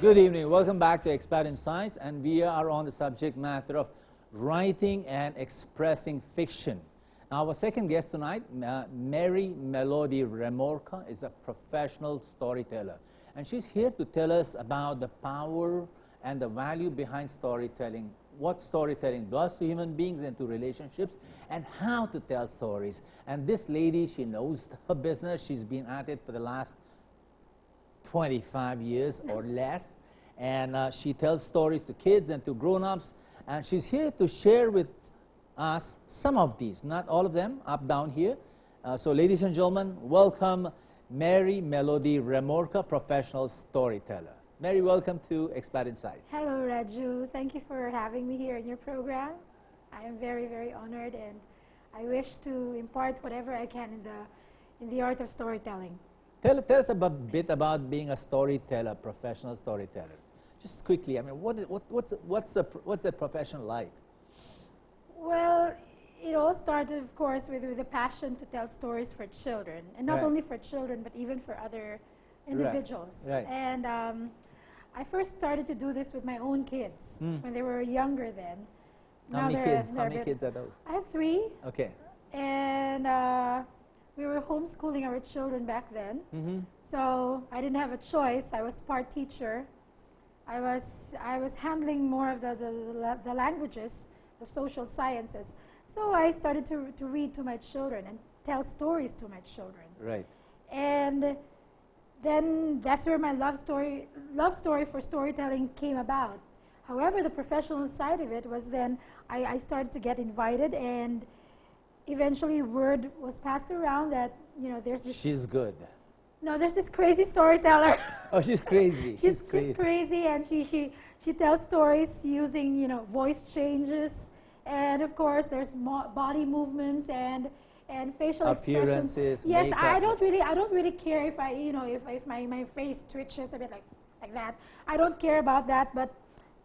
Good evening. Welcome back to ExPat InSights, and we are on the subject matter of writing and expressing fiction. Now, our second guest tonight, Mary Melody Remorca, is a professional storyteller, and she's here to tell us about the power and the value behind storytelling, what storytelling does to human beings and to relationships, and how to tell stories. And this lady, she knows her business. She's been at it for the last 25 years or less, and she tells stories to kids and to grown-ups, and she's here to share with us some of these, not all of them, up down here. So ladies and gentlemen, welcome Mary Melody Remorca, professional storyteller. Mary, welcome to ExPat InSights. Hello, Raju. Thank you for having me here in your program. I am very, very honored, and I wish to impart whatever I can in the art of storytelling. Tell us a bit about being a storyteller, professional storyteller. Just quickly, I mean, what's the profession like? Well, it all started, of course, with a passion to tell stories for children, and not only for children, but even for other individuals. Right. And I first started to do this with my own kids when they were younger then. How many kids are those? I have 3. Okay. And we were homeschooling our children back then. So I didn't have a choice. I was part teacher. I was handling more of the languages, the social sciences. So I started to read to my children and tell stories to my children. Right. And then that's where my love story for storytelling came about. However, the professional side of it was then I started to get invited, and eventually word was passed around that, you know, there's this... She's good. No, there's this crazy storyteller. Oh, she's crazy. She's crazy, and she tells stories using, you know, voice changes, and of course there's body movements and facial appearances. Yes, makeup. I don't really care if if my face twitches a bit like that. I don't care about that, but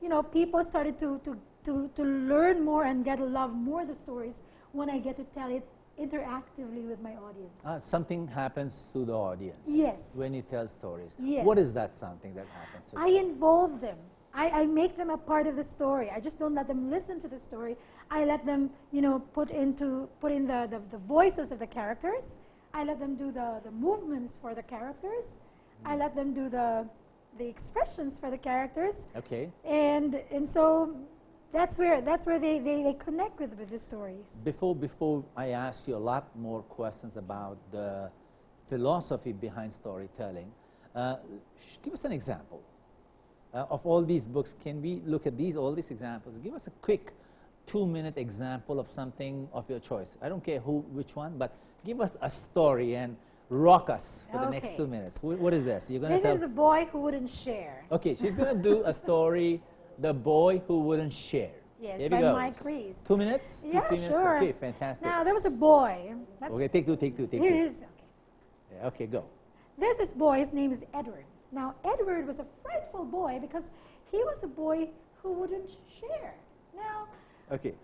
you know, people started to learn more and get to love more the stories when I get to tell it interactively with my audience. Something happens to the audience. Yes. When you tell stories. Yes. What is that something that happens to them? I involve them. I make them a part of the story. I just don't let them listen to the story. I let them, you know, put in the voices of the characters. I let them do the movements for the characters. I let them do the expressions for the characters. Okay. And so that's where they connect with the story. Before I ask you a lot more questions about the philosophy behind storytelling, give us an example of all these books. Can we look at all these examples? Give us a quick 2-minute example of something of your choice. I don't care which one, but give us a story and rock us for the next 2 minutes. What is this? You're going to tell... This is The Boy Who Wouldn't Share. Okay, she's going to do a story, The Boy Who Wouldn't Share. Yes, Here by we go. Mike Reese. 2 minutes? Yeah, 3 minutes? sure. Okay, fantastic. Now, there was a boy. Okay, take two. Okay. Yeah, okay, go. There's this boy, his name is Edward. Now, Edward was a frightful boy because he was a boy who wouldn't share. Now, okay.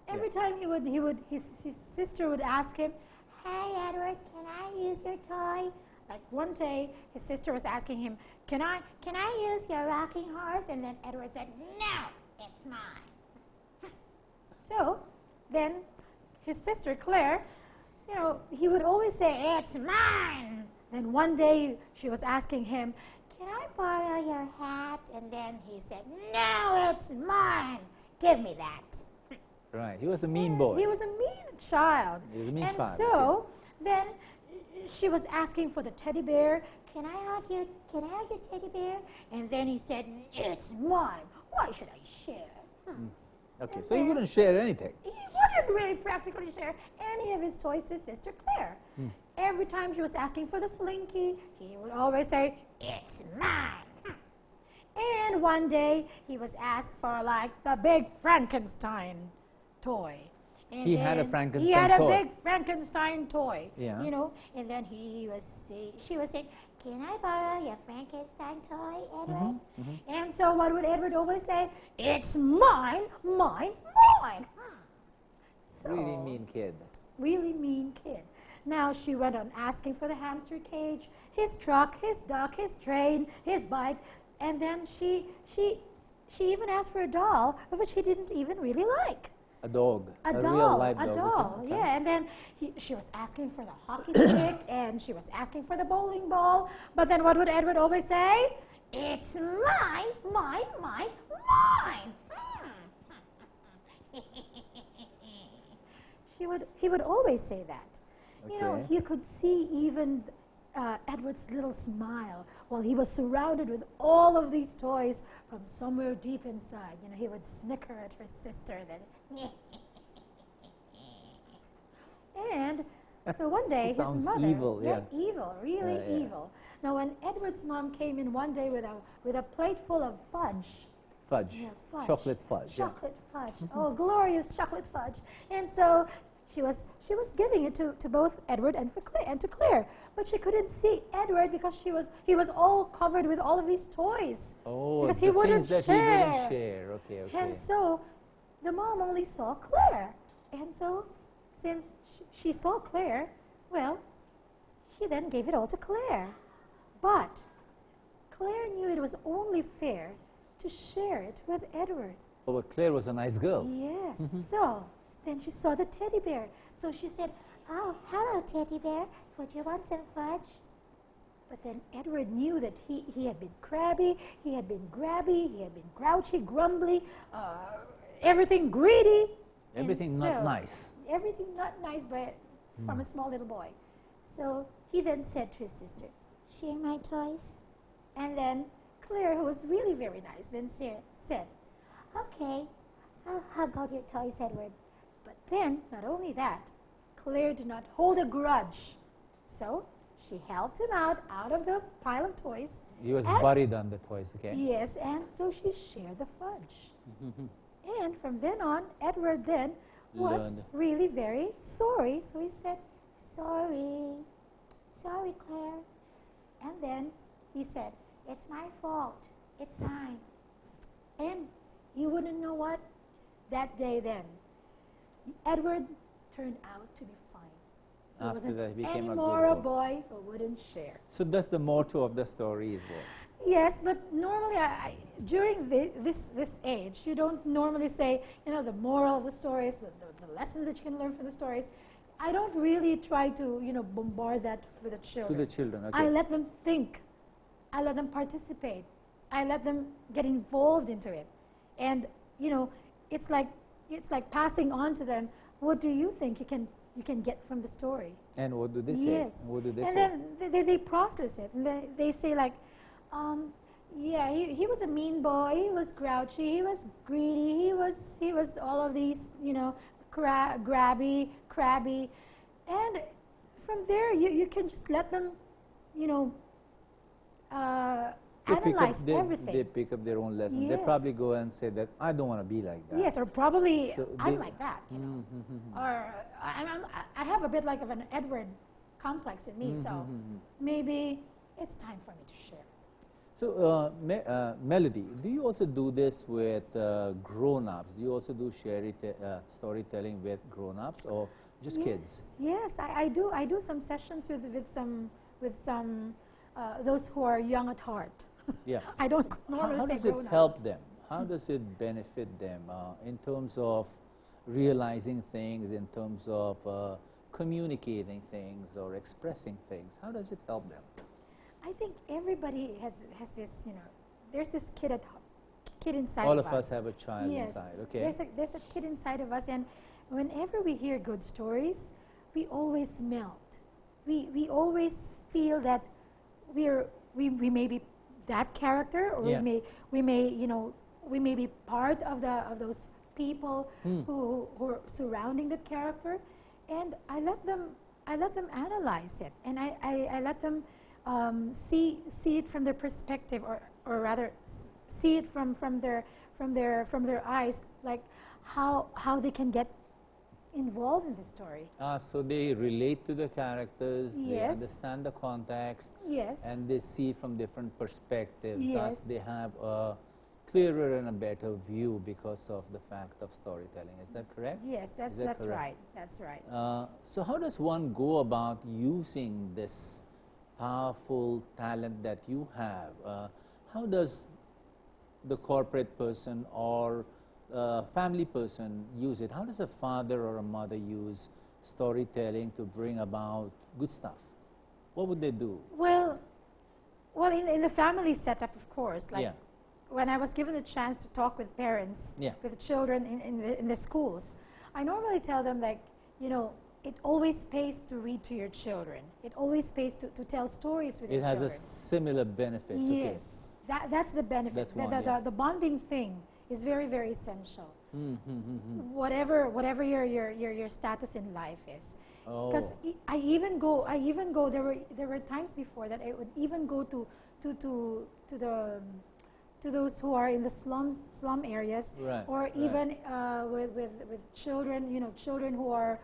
Every time his sister would ask him, "Hey, Edward, can I use your toy?" Like one day, his sister was asking him, Can I use your rocking horse?" And then Edward said, "No, it's mine." So then his sister Claire, you know, he would always say, "It's mine." Then one day she was asking him, "Can I borrow your hat?" And then he said, "No, it's mine. Give me that." Right, he was a mean boy. He was a mean child. He was a mean child. And so then she was asking for the teddy bear. Can I hug your teddy bear?" And then he said, "It's mine. Why should I share?" Okay, so he wouldn't share anything. He wouldn't really practically share any of his toys to Sister Claire. Every time she was asking for the slinky, he would always say, "It's mine." And one day he was asked for like the big Frankenstein toy. And he had a Frankenstein toy. He had a big Frankenstein toy. Yeah. You know, and then she was saying, "Can I borrow your Frankenstein toy, Edward?" And so what would Edward always say? "It's mine, mine, mine." So, really mean kid. Really mean kid. Now she went on asking for the hamster cage, his truck, his duck, his train, his bike. And then she even asked for a doll, which he didn't even really like. A dog. A real doll, life a dog. doll, Okay. yeah. And then she was asking for the hockey stick, and she was asking for the bowling ball. But then what would Edward always say? It's mine, mine, mine, mine. He would always say that. Okay. You know, you could see even Edward's little smile while he was surrounded with all of these toys from somewhere deep inside. You know, he would snicker at his sister, then. And so one day, his mother, evil, yeah. evil, really evil. Now, when Edward's mom came in one day with a plate full of fudge. Fudge. Yeah, fudge. Chocolate fudge. Chocolate fudge. Oh, glorious chocolate fudge. And so she was giving it to both Edward and to Claire. But she couldn't see Edward because he was all covered with all of these toys. Oh, because the he wouldn't things that share. he wouldn't share. Okay, okay. And so the mom only saw Claire. And so since she saw Claire, well, she then gave it all to Claire. But Claire knew it was only fair to share it with Edward. Oh, but Claire was a nice girl. Yes. So then she saw the teddy bear. So she said, "Oh, hello, teddy bear. Would you want some fudge?" But then Edward knew that he had been crabby, he had been grabby, he had been grouchy, grumbly, everything greedy. Everything not nice. Everything not nice from a small little boy. So he then said to his sister, "Share my toys?" And then Claire, who was really very nice, then said, "Okay, I'll hug all your toys, Edward." But then, not only that, Claire did not hold a grudge. So she helped him out of the pile of toys. He was buried on the toys, okay? Yes, and so she shared the fudge. And from then on, Edward then was really very sorry. So he said, "Sorry, sorry, Claire." And then he said, "It's my fault. It's mine." And you wouldn't know what? That day then, Edward turned out to be fine. After that, he became a boy who wouldn't share. So that's the motto of the story is what? Yes, but normally during this age, you don't normally say, you know, the moral of the stories, the lessons that you can learn from the stories. I don't really try to, you know, bombard that with the children. To the children, okay. I let them think. I let them participate. I let them get involved into it. And, you know, it's like passing on to them, what do you think you can get from the story? And what do they say? Yes. What do they and say? then they process it. And they say like, yeah, he was a mean boy. He was grouchy. He was greedy. He was all of these, you know, grabby, crabby. And from there, you can just let them, you know, analyze everything. They pick up their own lesson. Yes. They probably go and say that, I don't want to be like that. Yes, or probably So I'm like that, you know. Or I have a bit like of an Edward complex in me, so maybe it's time for me to share. So, Melody, do you also do this with grown-ups? Do you also do storytelling with grown-ups or just kids? Yes, I do. I do some sessions with some those who are young at heart. Yeah. I don't normally How say does it grown-ups. help them? How does it benefit them in terms of realizing things, in terms of communicating things or expressing things? How does it help them? I think everybody has this, you know, there's this kid inside All of of us have a child yes. inside, okay? There's a kid inside of us, and whenever we hear good stories, we always melt. We always feel that we may be that character, or we may you know, we may be part of those people who are surrounding that character, and I let them analyze it, and I let them see it from their perspective, or rather see it from their eyes, like how they can get involved in the story. So they relate to the characters, they Yes. understand the context, Yes. and they see from different perspectives. Yes. Thus, they have a clearer and a better view because of the fact of storytelling. Is that correct? Yes, that's correct? right. That's right. So how does one go about using this powerful talent that you have? How does the corporate person or family person use it? How does a father or a mother use storytelling to bring about good stuff? What would they do? Well, in the family setup, of course, like Yeah. when I was given the chance to talk with parents, Yeah. with children in the schools, I normally tell them, like, you know, it always pays to read to your children. It always pays to tell stories with It your has children. a similar benefits. Yes, Okay. that's the benefit. That's The, one, the, yeah. the bonding thing is very, very essential. Mm-hmm. Whatever your status in life is. Because Oh. I even go. There were times before that I would even go to the to those who are in the slum areas, Right, or right. even with children, you know, children who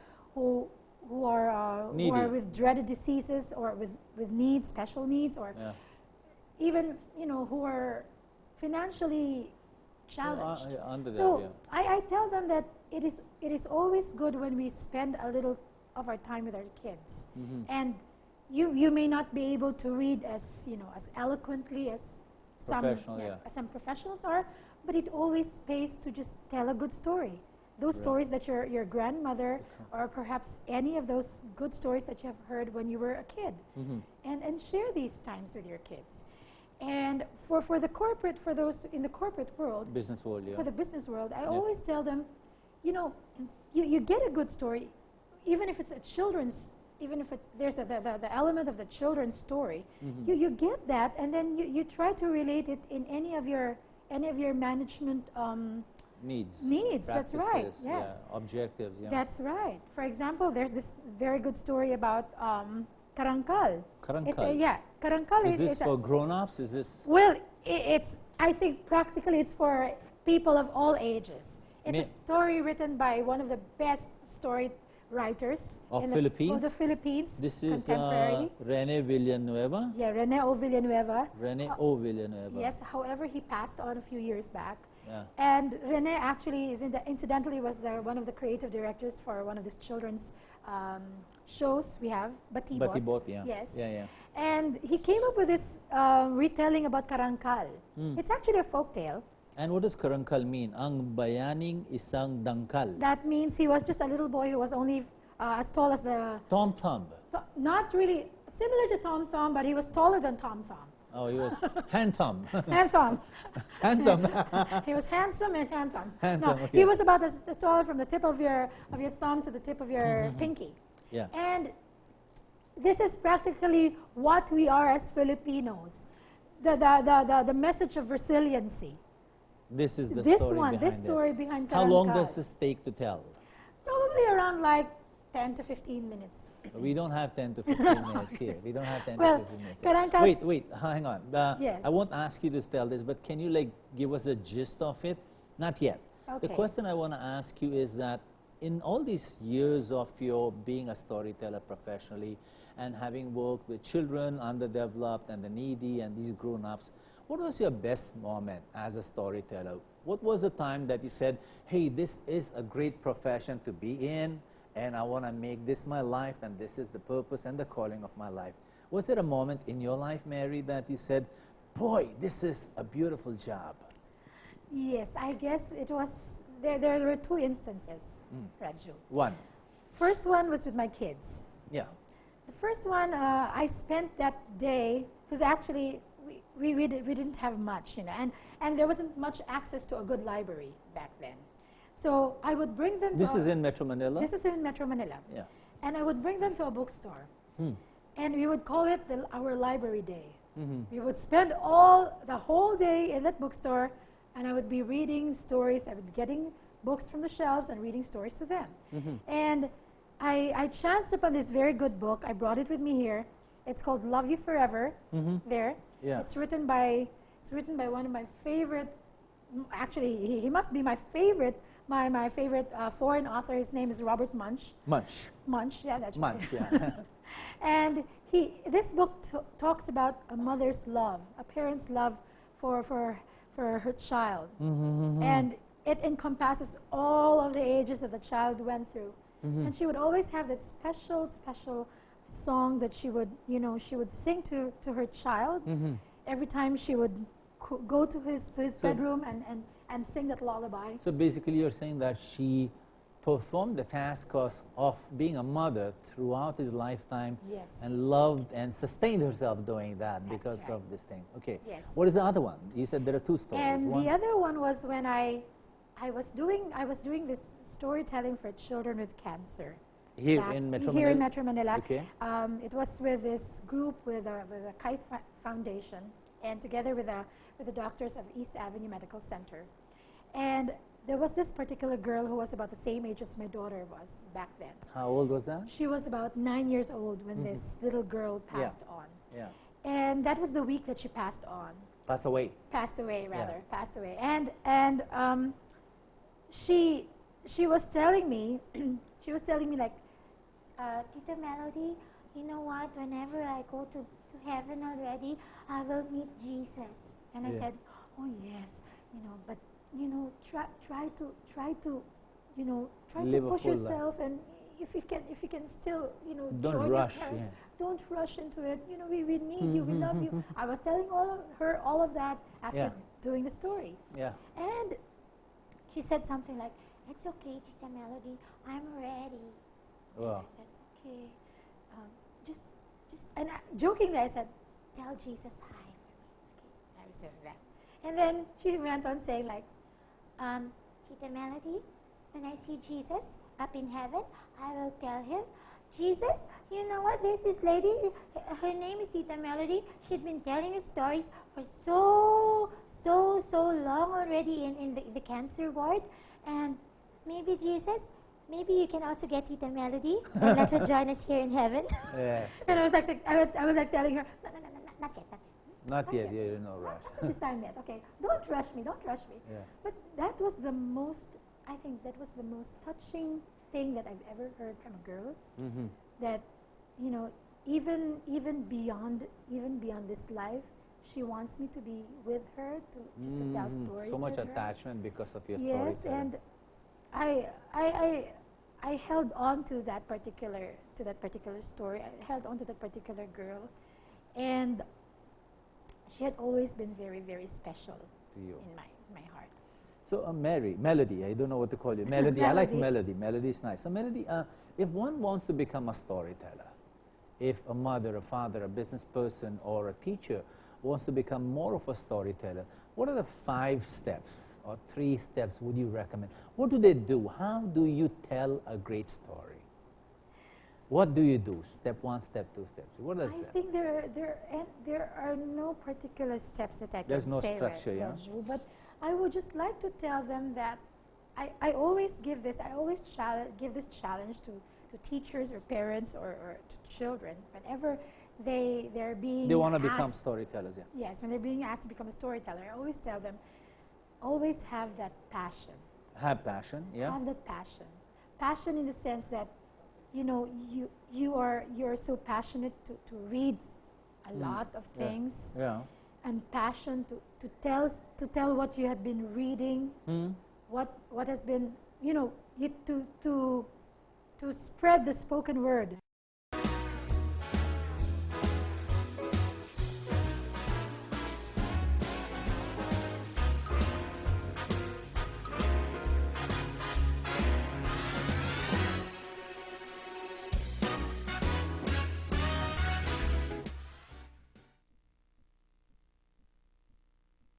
who are Needy. with dreaded diseases, or with needs, special needs, or Yeah. even, you know, who are financially challenged. Under that, So yeah. I tell them that it is always good when we spend a little of our time with our kids. Mm-hmm. And you may not be able to read as, you know, as eloquently as Professional, yeah. as some professionals are, but it always pays to just tell a good story. Those Right. stories that your grandmother, or perhaps any of those good stories that you have heard when you were a kid, Mm-hmm. and share these times with your kids. And for the corporate, for those in the corporate world, Business world, yeah. for the business world, I Yeah. always tell them, you know, you get a good story, even if it's a children's, even if there's the element of the children's story, Mm-hmm. you get that, and then you try to relate it in any of your management Needs. needs. That's right. Practices, Yes. yeah. Objectives, yeah. That's right. For example, there's this very good story about Karangkal. Karangkal. Yeah, Karangkal Is this is for grown-ups? Is this... well, it's, I think practically it's for people of all ages. It's a story written by one of the best story writers Of of Philippines? the Philippines. This is contemporary. René Villanueva? Yeah, Rene O. Villanueva. René O. Villanueva. Yes, however, he passed on a few years back. Yeah. And Rene actually is incidentally was one of the creative directors for one of these children's shows we have, Batibot. Batibot, yeah. Yes. Yeah, yeah. And he came up with this retelling about Karangkal. It's actually a folk tale. And what does Karangkal mean? Ang bayaning isang dangkal. That means he was just a little boy who was only as tall as the... Tom Thumb. Not really similar to Tom Thumb, but he was taller than Tom Thumb. Oh, he was handsome. Handsome. Handsome. He was handsome and handsome. Handsome, No, okay. he was about as tall from the tip of your thumb to the tip of your pinky. Yeah. And this is practically what we are as Filipinos. The message of resiliency. This is the This story one, behind this it. story behind How long Karangkal. does this take to tell? Probably around like 10 to 15 minutes. We don't have 10 to 15 minutes here. We don't have 10 Well, to 15 minutes here. Karangkal... Wait, hang on. Yes. I won't ask you to tell this, but can you like give us a gist of it? Not yet. Okay. The question I want to ask you is that in all these years of your being a storyteller professionally and having worked with children, underdeveloped, and the needy, and these grown-ups, what was your best moment as a storyteller? What was the time that you said, hey, this is a great profession to be in, and I want to make this my life, and this is the purpose and the calling of my life? Was there a moment in your life, Mary, that you said, boy, this is a beautiful job? Yes, I guess it was... There were two instances, Raju. One. First one was with my kids. Yeah. The first one, I spent that day, because actually we didn't have much, you know, and there wasn't much access to a good library back then. So I would bring them This to... is in Metro Manila? This is in Metro Manila. Yeah. And I would bring them to a bookstore. Hmm. And we would call it our library day. Mm-hmm. We would spend the whole day in that bookstore, and I would be reading stories. I would be getting books from the shelves and reading stories to them. Mm-hmm. And I chanced upon this very good book. I brought it with me here. It's called Love You Forever. Mm-hmm. There. Yeah. It's written by one of my favorite. Actually, he must be my favorite. My favorite foreign author. His name is Robert Munsch. Munch. Yeah, that's Munch, right. yeah. And this book talks about a mother's love, a parent's love for her child. Mm-hmm. And it encompasses all of the ages that the child went through. Mm-hmm. And she would always have that special song that she would sing to her child Mm-hmm. every time she would go to his So- bedroom and sing that lullaby. So basically, you're saying that she performed the task of being a mother throughout his lifetime Yes. and loved and sustained herself doing that That's because right. of this thing. Okay. Yes. What is the other one? You said there are two stories. And One, the other one was when I was doing this storytelling for children with cancer. here back- in Metro here in Manila? Metro Manila. Okay. It was with this group with a Kais Foundation and together with the doctors of East Avenue Medical Center. And there was this particular girl who was about the same age as my daughter was back then. How old was that? She was about 9 years old when this little girl Mm-hmm. Yeah. passed on. Yeah. And that was the week that she passed on. Pass away. Passed away, Yeah. rather. Passed away. And she was telling me, like, Tita Melody, you know what? Whenever I go to heaven already, I will meet Jesus. And I Yeah. said, oh yes, but try to Live a push full life. yourself, and if you can still Don't join rush, your parents, yeah. don't rush into it. We need you, we love you. I was telling her all of that after Yeah. doing the story. Yeah. And she said something like, it's okay, Tita Melody, I'm ready. Wow. I said, okay, just, and jokingly I said, tell Jesus hi. Okay, I was saying that. And then she went on saying like, Tita Melody, when I see Jesus up in heaven, I will tell him, Jesus, you know what, there's this lady, her name is Tita Melody, she's been telling me stories for so long already in the cancer ward, and maybe Jesus, maybe you can also get Tita Melody and let her join us here in heaven. Yes. And I was like telling her, no, not yet. Not yet. yet. You're in no rush. Not this time yet. Okay, don't rush me. Yeah. But that was the most, I think that was the most touching thing that I've ever heard from a girl. Mm-hmm. That, even beyond this life, she wants me to be with her to tell stories. So much with her. attachment because of your Yes, storytelling. and I held on to that particular story. I held on to that particular girl, and she had always been very, very special To you. in my heart. So, Melody, I don't know what to call you. Melody, I like Melody. Melody. Melody is nice. So, Melody, if one wants to become a storyteller, if a mother, a father, a business person, or a teacher wants to become more of a storyteller, what are the 5 steps or 3 steps would you recommend? What do they do? How do you tell a great story? What do you do? Step 1, step 2, step 3. What is I that? think there are no particular steps that I can There's no say structure, yeah? Raju, but I would just like to tell them that I always give this challenge to teachers or parents or to children whenever they're being They want to asked- become storytellers, yeah. Yes, when they're being asked to become a storyteller, I always tell them, always have that passion. Have passion, yeah? Have that passion. Passion in the sense that, you're so passionate to read a lot of Yeah. things, Yeah. and passion to tell what you have been reading, what has been, to spread the spoken word.